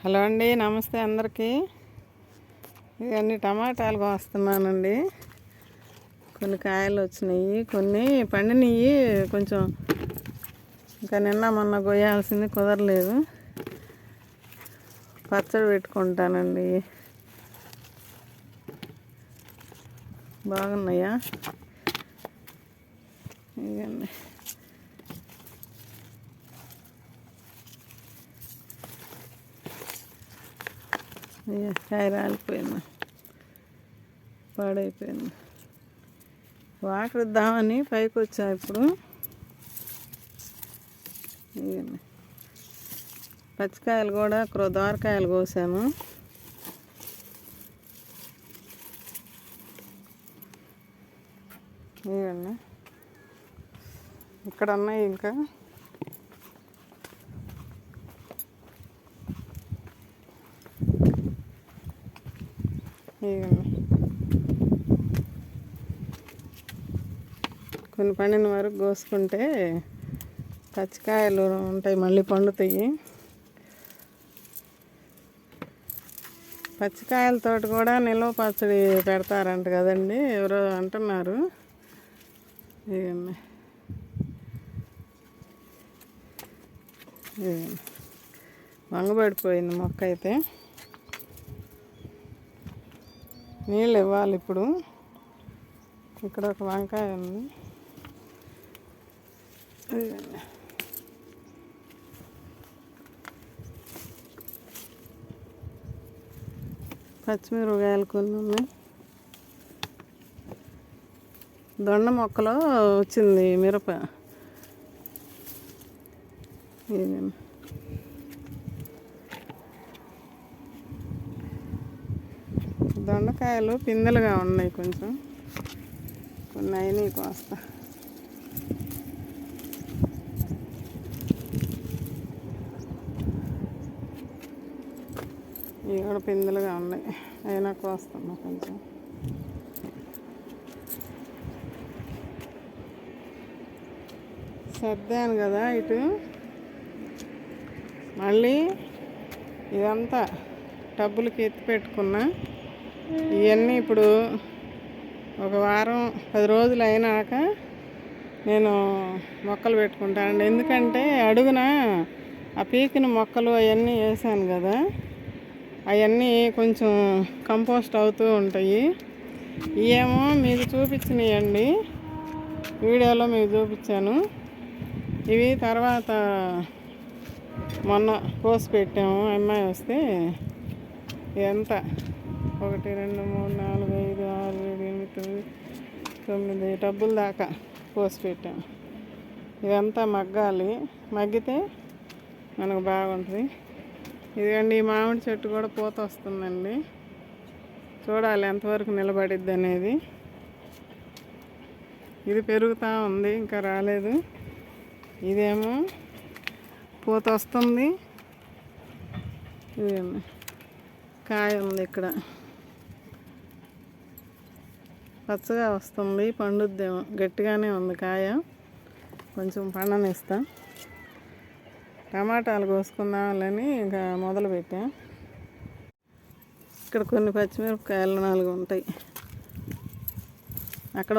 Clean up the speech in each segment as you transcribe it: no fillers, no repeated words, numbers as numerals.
Hello అండి, నమస్తే అందరికీ. ఇవన్నీ టమాటాలు కోస్తున్నానండి. కొన్ని కాయలు వచ్చినాయి, కొన్ని పండినవి. కొంచెం ఇంకా నిన్న మొన్న కొయ్యాల్సింది కుదరలేదు. పచ్చడి పెట్టుకుంటానండి. బాగున్నాయా? ఇవన్నీ కాయ రాలిపోయింది, పాడైపోయింది. వాటర్ ఇద్దామని పైకి వచ్చా. ఇప్పుడు ఇవన్నీ పచ్చికాయలు కూడా దోరకాయలు కోసాను. ఇవన్నీ ఇక్కడ ఉన్నాయి. ఇంకా ఇవన్నీ కొన్ని పండిన వరకు కోసుకుంటే పచ్చికాయలు ఉంటాయి, మళ్ళీ పండుతాయి. పచ్చికాయలతో కూడా నిల్వ పచ్చడి పెడతారంట కదండి, ఎవరో అంటున్నారు. ఇవన్నీ వంగబడిపోయింది మొక్క అయితే. నీళ్ళు ఇవ్వాలి. ఇప్పుడు ఇక్కడ ఒక వంకాయ ఉంది. పచ్చిమిరపకాయలు కొన్ని ఉన్నాయి. దొండ మొక్కలో వచ్చింది మిరప. దొండకాయలు పిందెలుగా ఉన్నాయి, కొంచెం కొన్ని అయినాయి కోస్తా. ఇవి కూడా పిందెలుగా ఉన్నాయి, అయినా కోస్తాను కొంచెం. సర్దాను కదా ఇటు. మళ్ళీ ఇదంతా టబ్బులకి ఎత్తి పెట్టుకున్నా. ఇవన్నీ ఇప్పుడు ఒక వారం 10 రోజులు అయినాక నేను మొక్కలు పెట్టుకుంటానండి. ఎందుకంటే అడుగున ఆ పీకిన మొక్కలు అవన్నీ వేసాను కదా, అవన్నీ కొంచెం కంపోస్ట్ అవుతూ ఉంటాయి. ఇవేమో మీకు చూపించినాయండి, వీడియోలో మీకు చూపించాను. ఇవి తర్వాత మొన్న కోసి పెట్టాము, అమ్మాయి వస్తే. ఇదంతా 1 2 3 4 5 6 7 8 9 టబ్బుల దాకా కోసి పెట్టాము. ఇదంతా మగ్గాలి, మగ్గితే మనకు బాగుంటుంది. ఇదిగండి, ఈ మామిడి చెట్టు కూడా పూత వస్తుందండి. చూడాలి ఎంతవరకు నిలబడిద్ది అనేది. ఇది పెరుగుతూ ఉంది, ఇంకా రాలేదు. ఇదేమో పూత వస్తుంది. ఇదేమో కాయ ఉంది, ఇక్కడ పచ్చగా వస్తుంది, పండుద్దేమో. గట్టిగానే ఉంది కాయ, కొంచెం పండనిస్తా. టమాటాలు కోసుకుందామని ఇంకా మొదలుపెట్టా. ఇక్కడ కొన్ని పచ్చిమిరపకాయలు 4 ఉంటాయి. అక్కడ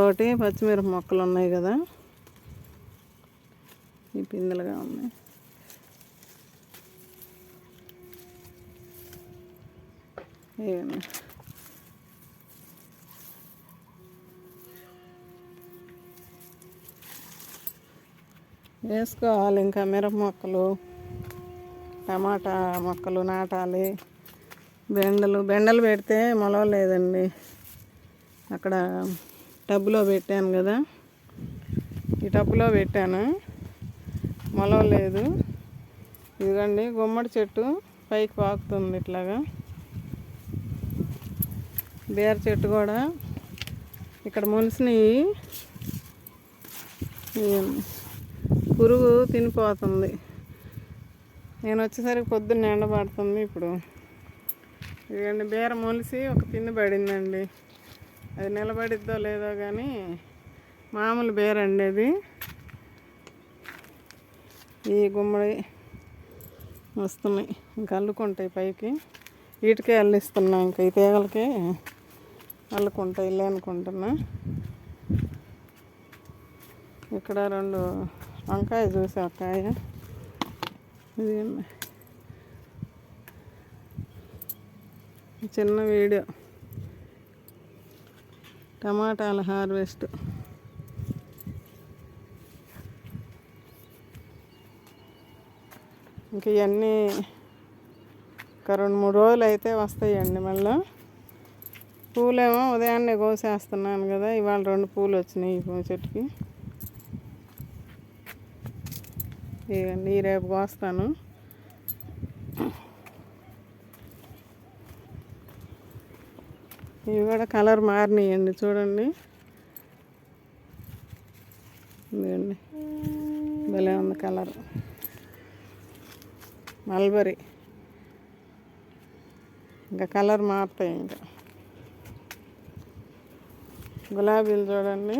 ఒకటి పచ్చిమిరప మొక్కలు ఉన్నాయి కదా, ఈ పిందెలుగా ఉన్నాయి. ఏమన్నా వేసుకోవాలి. ఇంకా మిరప మొక్కలు, టమాటా మొక్కలు నాటాలి. బెండలు పెడితే మొలవలేదండి. అక్కడ టబ్బులో పెట్టాను కదా, ఈ టబ్బులో పెట్టాను, మొలవలేదు. ఇదిగండి గుమ్మడి చెట్టు పైకి పాకుతుంది ఇట్లాగా. బీర చెట్టు కూడా ఇక్కడ మొలిసినవి, పురుగు తినిపోతుంది. నేను వచ్చేసరికి పొద్దున్న ఎండబడుతుంది. ఇప్పుడు ఇదిగండి బీర మొలిసి ఒక పిండి పడిందండి. అది నిలబడిద్దో లేదో కానీ మామూలు బీర అండి అది. ఈ గుమ్మడి వస్తున్నాయి. ఇంకా అల్లుకుంటాయి పైకి. వీటికే అల్లిస్తున్నా, ఇంకా ఈ తీగలకే అల్లుకుంటాయి ఇల్లే అనుకుంటున్నా. ఇక్కడ 2 వంకాయ చూసా, కాయ ఇది చిన్న వీడియో. టమాటాల హార్వెస్ట్. ఇంక ఇవన్నీ ఒక 2-3 రోజులు అయితే వస్తాయండి. మళ్ళీ పూలేమో ఉదయాన్నే కోసేస్తున్నాను కదా, ఇవాళ 2 పూలు వచ్చినాయి ఈ చెట్టుకి. ఇవన్నీ రేపు కోస్తాను. ఇవి కూడా కలర్ మారినాయండి, చూడండి. ఇదిగండి, భలే ఉంది కలర్. మల్బరీ. ఇంకా కలర్ మారుతాయి. ఇంకా గులాబీలు చూడండి.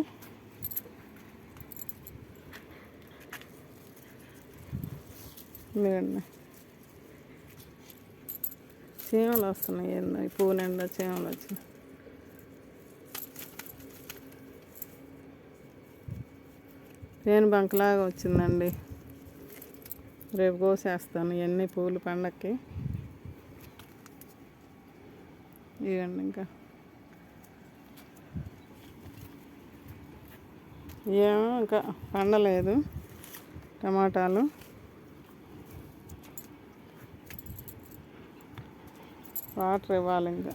ఇదిగండి, చీమలు వస్తున్నాయి. ఏందో ఈ పువ్వు నిండా చీమలు వచ్చినాయి. పేను బంకలాగా వచ్చిందండి. రేపు కోసేస్తాను ఇవన్నీ పూలు పండక్కి. ఇవ్వండి, ఇంకా ఏమో ఇంకా పండలేదు టమాటాలు. వాటర్ ఇవ్వాలి. ఇంకా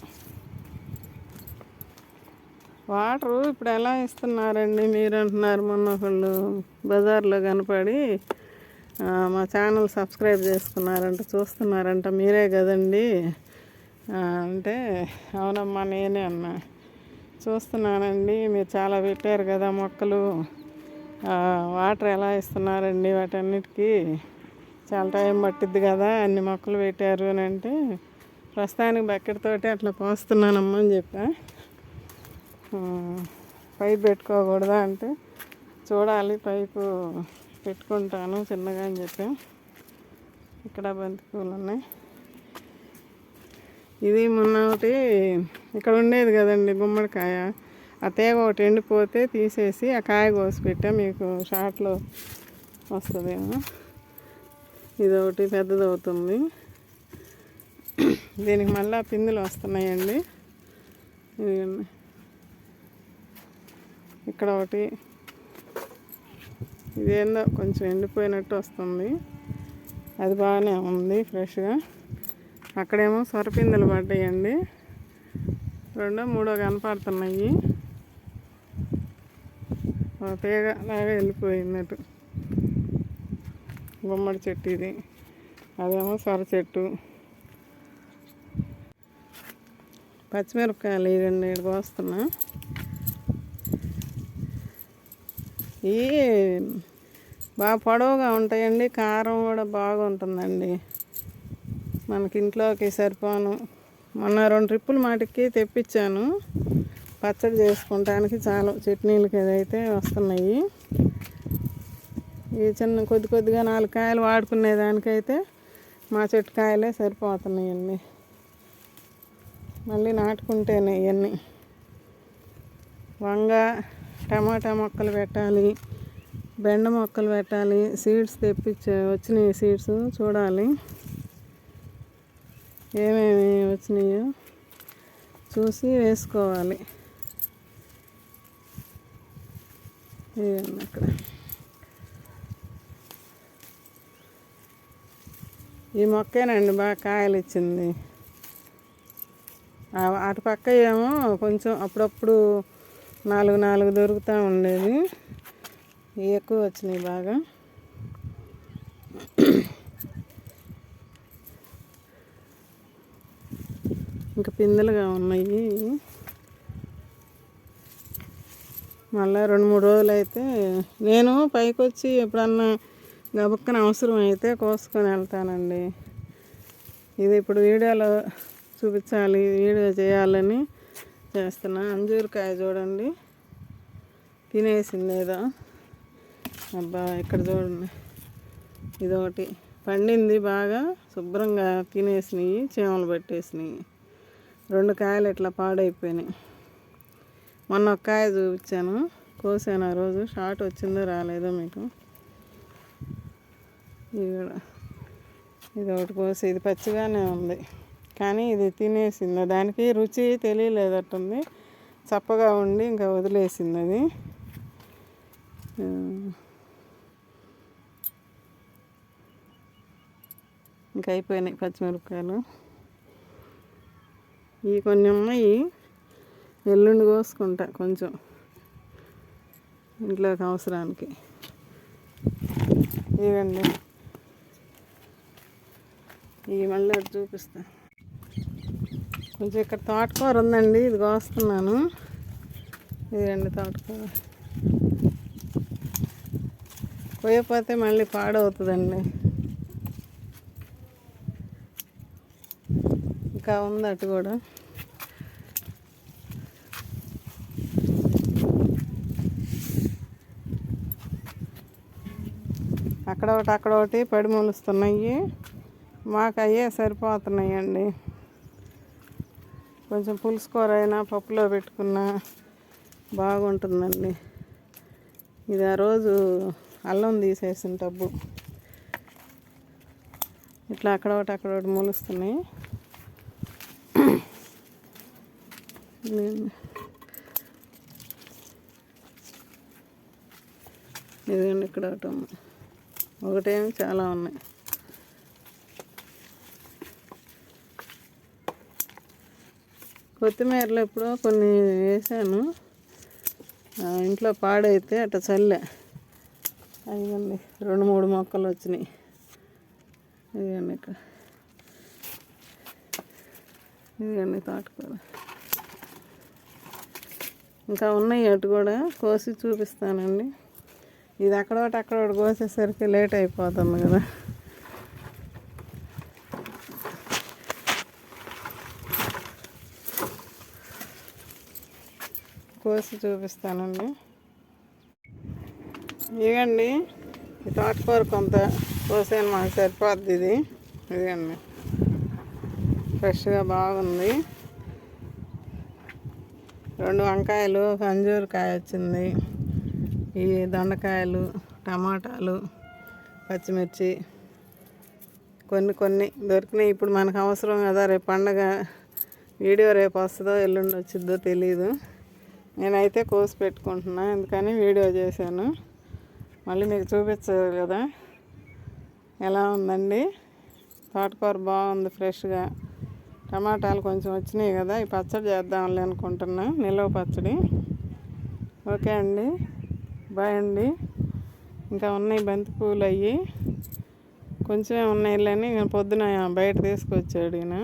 వాటరు ఇప్పుడు ఎలా ఇస్తున్నారండి మీరు అంటున్నారు. మొన్న ఒకళ్ళు బజార్లో కనపడి మా ఛానల్ సబ్స్క్రైబ్ చేసుకున్నారంట, చూస్తున్నారంట, మీరే కదండి అంటే, అవునమ్మా నేనే అన్నా. చూస్తున్నానండి, మీరు చాలా పెట్టారు కదా మొక్కలు, వాటర్ ఎలా ఇస్తున్నారండి వాటన్నిటికీ, చాలా టైం పట్టిద్ది కదా, అన్ని మొక్కలు పెట్టారు అని అంటే, ప్రస్తుతానికి బకెట్ తోటి అట్లా పోస్తున్నానమ్మా అని చెప్పా. పైపు పెట్టుకోకూడదా అంటే, చూడాలి, పైపు పెట్టుకుంటాను చిన్నగా అని చెప్పా. ఇక్కడ బంతి పూలు ఉన్నాయి. ఇది మొన్న ఒకటి ఇక్కడ ఉండేది కదండి గుమ్మడికాయ, ఆ తీగ ఒకటి ఎండిపోతే తీసేసి ఆ కాయ కోసి పెట్టా, మీకు షార్ట్లో వస్తుందేమో. ఇది ఒకటి పెద్దది అవుతుంది. దీనికి మళ్ళీ పిందులు వస్తున్నాయండి. ఇక్కడ ఒకటి, ఇదేందో కొంచెం ఎండిపోయినట్టు వస్తుంది, అది బాగానే ఉంది ఫ్రెష్గా. అక్కడేమో సొరపిందులు పడ్డాయండి, 2, 3 కనపడుతున్నాయి. తీగ లాగా వెళ్ళిపోయిందటు. గుమ్మడి చెట్టు ఇది, అదేమో సొర చెట్టు. పచ్చిమిరపకాయలు ఇవ్వండి, ఇక్కడ కోస్తున్నా. ఇవి బాగా పొడవుగా ఉంటాయండి, కారం కూడా బాగుంటుందండి, మనకి ఇంట్లోకి సరిపోను. మొన్న 2 ట్రిప్పులు మాటికి తెప్పించాను, పచ్చడి చేసుకుంటానికి చాలు, చట్నీలకి ఏదైతే వస్తున్నాయి. ఈ చిన్న కొద్దిగా 4 కాయలు వాడుకునేదానికైతే మా చెట్టు కాయలే సరిపోతున్నాయండి. మళ్ళీ నాటుకుంటేనే ఇవన్నీ. వంగ, టమాటా మొక్కలు పెట్టాలి, బెండ మొక్కలు పెట్టాలి. సీడ్స్ వచ్చినాయి సీడ్స్, చూడాలి ఏమేమి వచ్చినాయో చూసి వేసుకోవాలి. అక్కడ ఈ మొక్కేనండి బాగా కాయలు ఇచ్చింది. అటు పక్క ఏమో కొంచెం అప్పుడప్పుడు 4 దొరుకుతూ ఉండేది, ఎక్కువ వచ్చినాయి బాగా. ఇంకా పిందెలుగా ఉన్నాయి. మళ్ళీ 2-3 రోజులు అయితే నేను పైకి వచ్చి ఎప్పుడన్నా గబుక్కన అవసరం అయితే కోసుకొని వెళ్తానండి. ఇది ఇప్పుడు వీడియోలో చూపించాలి, వీడియో చేయాలని చేస్తున్నా. అంజూరకాయ చూడండి, తినేసింది ఏదో. అబ్బా, ఇక్కడ చూడండి, ఇదొకటి పండింది బాగా శుభ్రంగా తినేసినాయి, చీమలు పట్టేసినాయి. 2 కాయలు ఇట్లా పాడైపోయినాయి. మొన్న ఒక కాయ చూపించాను, కోసాను ఆ రోజు. షార్ట్ వచ్చిందో రాలేదో మీకు. ఇది ఒకటి కోసి, ఇది పచ్చిగానే ఉంది కానీ ఇది తినేసింది. దానికి రుచి తెలియలేదట్టుంది, చప్పగా ఉండి ఇంకా వదిలేసింది అది. ఇంకా అయిపోయినాయి పచ్చిమిరపకాయలు. ఇవి కొన్ని ఉన్నాయి, ఎల్లుండి కోసుకుంటా కొంచెం ఇంట్లోకి అవసరానికి. ఇవండి, ఇవి మళ్ళీ అటు చూపిస్తా. కొంచెం ఇక్కడ తోటకూర ఉందండి, ఇది కోస్తున్నాను. ఇదండి తోటకూర. కోయకపోతే మళ్ళీ పాడవుతుందండి. ఇంకా ఉంది అటు కూడా. అక్కడ ఒకటి పడి మొలుస్తున్నాయి. మాకు అయ్యే సరిపోతున్నాయండి. కొంచెం పులుసు కూర అయినా పప్పులో పెట్టుకున్నా బాగుంటుందండి. ఇది ఆ రోజు అల్లం తీసేసిన టబ్బు. ఇట్లా అక్కడ ఒకటి మొలుస్తున్నాయి. ఇదండి ఇక్కడ ఒకటేమి చాలా ఉన్నాయి. కొత్తిమీరలో ఎప్పుడో కొన్ని వేసాను, ఇంట్లో పాడైతే అట్లా చల్లే. అయ్యండి 2-3 మొక్కలు వచ్చినాయి. ఇదిగండి ఇక్కడ, ఇదిగండి తోటకూర. ఇంకా ఉన్నాయి అటు కూడా, కోసి చూపిస్తానండి. ఇది అక్కడ కోసేసరికి లేట్ అయిపోతుంది కదా. కోసి చూపిస్తానండి. ఇవ్వండి ఈ తోటకూర కొంత కోసాను, మాకు సరిపోద్ది ఇది. ఇదిగండి ఫ్రెష్గా బాగుంది. 2 వంకాయలు, అంజూరు కాయ వచ్చింది. ఈ దొండకాయలు, టమాటాలు, పచ్చిమిర్చి కొన్ని దొరికినాయి. ఇప్పుడు మనకు అవసరం కదా, రేపు పండగ. వీడియో రేపు వస్తుందో ఎల్లుండి వచ్చిద్దో తెలీదు. నేనైతే కోసి పెట్టుకుంటున్నా, ఎందుకని వీడియో చేశాను. మళ్ళీ మీకు చూపించదు కదా. ఎలా ఉందండి తోటకూర? బాగుంది ఫ్రెష్గా. టమాటాలు కొంచెం వచ్చినాయి కదా, ఈ పచ్చడి చేద్దాంలే అనుకుంటున్నా, నిల్వ పచ్చడి. ఓకే అండి, బాయ్ అండి. ఇంకా ఉన్నాయి బంతిపూలు, అవి కొంచెమే ఉన్నాయి. పొద్దున బయట తీసుకొచ్చాడు ఈయన.